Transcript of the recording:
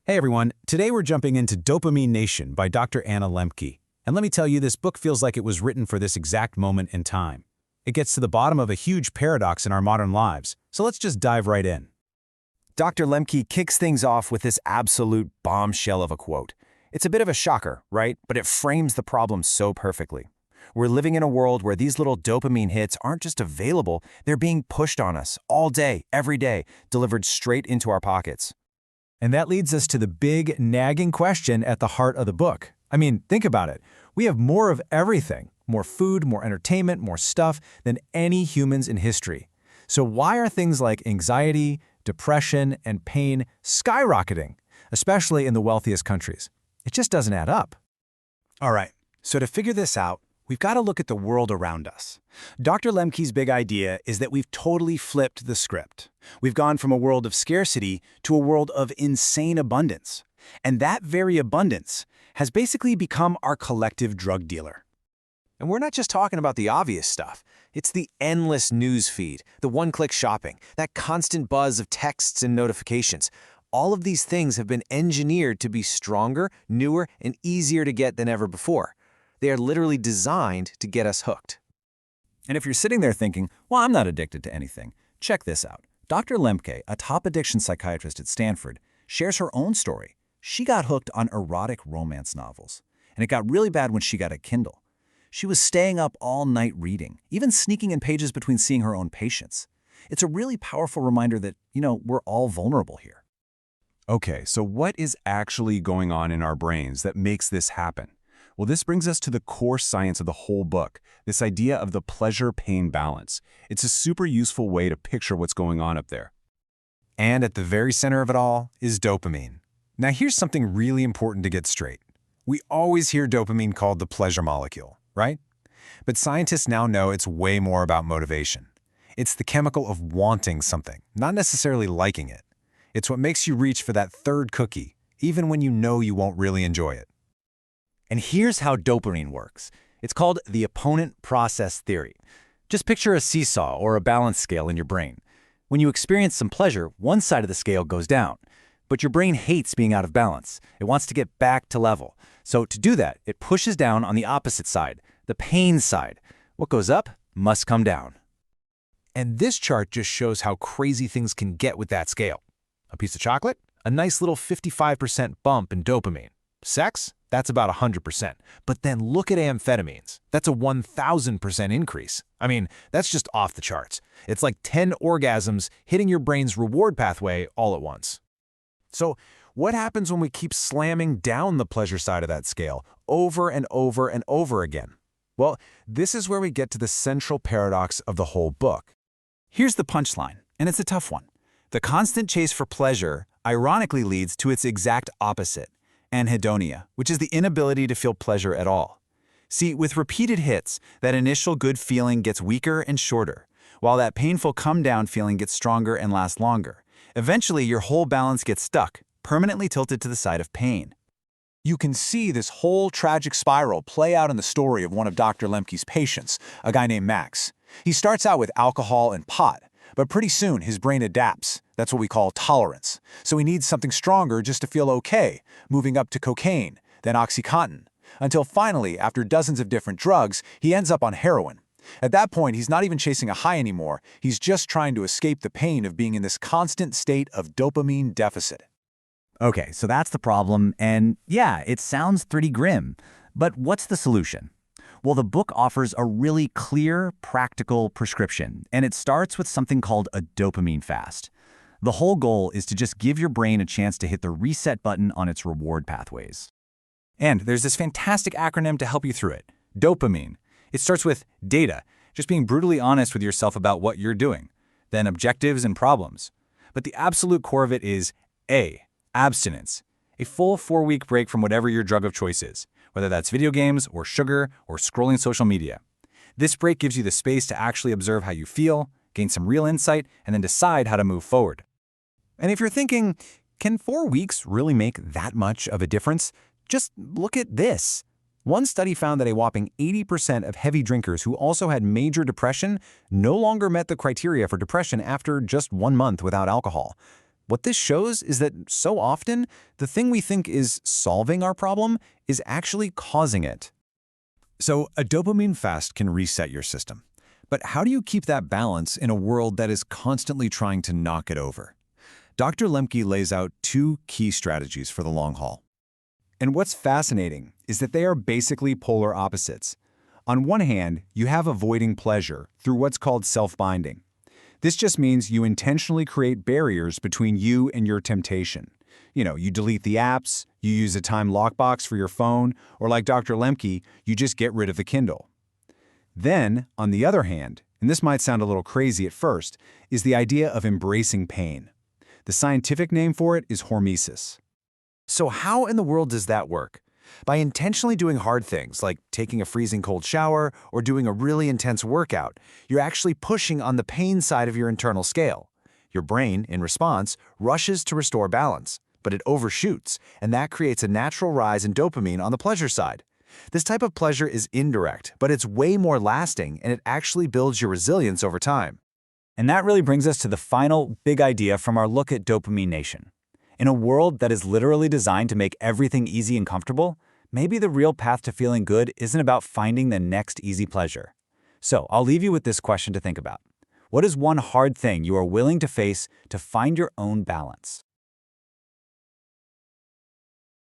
Hey everyone, today we're jumping into Dopamine Nation by Dr. Anna Lembke. And let me tell you, this book feels like it was written for this exact moment in time. It gets to the bottom of a huge paradox in our modern lives, so let's just dive right in. Dr. Lembke kicks things off with this absolute bombshell of a quote. It's a bit of a shocker, right? But it frames the problem so perfectly. We're living in a world where these little dopamine hits aren't just available, they're being pushed on us all day, every day, delivered straight into our pockets. And that leads us to the big, nagging question at the heart of the book. I mean, think about it. We have more of everything, more food, more entertainment, more stuff than any humans in history. So why are things like anxiety, depression, and pain skyrocketing, especially in the wealthiest countries? It just doesn't add up. All right, so to figure this out, we've got to look at the world around us. Dr. Lembke's big idea is that we've totally flipped the script. We've gone from a world of scarcity to a world of insane abundance. And that very abundance has basically become our collective drug dealer. And we're not just talking about the obvious stuff. It's the endless news feed, the one-click shopping, that constant buzz of texts and notifications. All of these things have been engineered to be stronger, newer, and easier to get than ever before. They are literally designed to get us hooked. And if you're sitting there thinking, well, I'm not addicted to anything, check this out. Dr. Lembke, a top addiction psychiatrist at Stanford, shares her own story. She got hooked on erotic romance novels, and it got really bad when she got a Kindle. She was staying up all night reading, even sneaking in pages between seeing her own patients. It's a really powerful reminder that, we're all vulnerable here. Okay, so what is actually going on in our brains that makes this happen? Well, this brings us to the core science of the whole book, this idea of the pleasure-pain balance. It's a super useful way to picture what's going on up there. And at the very center of it all is dopamine. Now here's something really important to get straight. We always hear dopamine called the pleasure molecule, right? But scientists now know it's way more about motivation. It's the chemical of wanting something, not necessarily liking it. It's what makes you reach for that third cookie, even when you know you won't really enjoy it. And here's how dopamine works. It's called the opponent process theory. Just picture a seesaw or a balance scale in your brain. When you experience some pleasure, one side of the scale goes down. But your brain hates being out of balance. It wants to get back to level. So to do that, it pushes down on the opposite side, the pain side. What goes up must come down. And this chart just shows how crazy things can get with that scale. A piece of chocolate? A nice little 55% bump in dopamine. Sex? That's about 100%. But then look at amphetamines. That's a 1,000% increase. I mean, that's just off the charts. It's like 10 orgasms hitting your brain's reward pathway all at once. So what happens when we keep slamming down the pleasure side of that scale over and over and over again? Well, this is where we get to the central paradox of the whole book. Here's the punchline, and it's a tough one. The constant chase for pleasure ironically leads to its exact opposite, anhedonia, which is the inability to feel pleasure at all. See, with repeated hits, that initial good feeling gets weaker and shorter, while that painful come-down feeling gets stronger and lasts longer. Eventually, your whole balance gets stuck, permanently tilted to the side of pain. You can see this whole tragic spiral play out in the story of one of Dr. Lembke's patients, a guy named Max. He starts out with alcohol and pot, but pretty soon his brain adapts. That's what we call tolerance. So he needs something stronger just to feel okay, moving up to cocaine, then OxyContin, until finally, after dozens of different drugs, he ends up on heroin. At that point, he's not even chasing a high anymore. He's just trying to escape the pain of being in this constant state of dopamine deficit. Okay, so that's the problem, and yeah, it sounds pretty grim. But what's the solution? Well, the book offers a really clear, practical prescription, and it starts with something called a dopamine fast. The whole goal is to just give your brain a chance to hit the reset button on its reward pathways. And there's this fantastic acronym to help you through it, dopamine. It starts with data, just being brutally honest with yourself about what you're doing, then objectives and problems. But the absolute core of it is A, abstinence, a full 4-week break from whatever your drug of choice is, whether that's video games or sugar or scrolling social media. This break gives you the space to actually observe how you feel, gain some real insight, and then decide how to move forward. And if you're thinking, can 4 weeks really make that much of a difference? Just look at this. One study found that a whopping 80% of heavy drinkers who also had major depression no longer met the criteria for depression after just 1 month without alcohol. What this shows is that so often, the thing we think is solving our problem is actually causing it. So a dopamine fast can reset your system. But how do you keep that balance in a world that is constantly trying to knock it over? Dr. Lembke lays out 2 key strategies for the long haul. And what's fascinating is that they are basically polar opposites. On one hand, you have avoiding pleasure through what's called self-binding. This just means you intentionally create barriers between you and your temptation. You delete the apps, you use a time lockbox for your phone, or like Dr. Lembke, you just get rid of the Kindle. Then, on the other hand, and this might sound a little crazy at first, is the idea of embracing pain. The scientific name for it is hormesis. So how in the world does that work? By intentionally doing hard things like taking a freezing cold shower or doing a really intense workout, you're actually pushing on the pain side of your internal scale. Your brain, in response, rushes to restore balance, but it overshoots, and that creates a natural rise in dopamine on the pleasure side. This type of pleasure is indirect, but it's way more lasting, and it actually builds your resilience over time. And that really brings us to the final big idea from our look at Dopamine Nation. In a world that is literally designed to make everything easy and comfortable, maybe the real path to feeling good isn't about finding the next easy pleasure. So I'll leave you with this question to think about. What is one hard thing you are willing to face to find your own balance?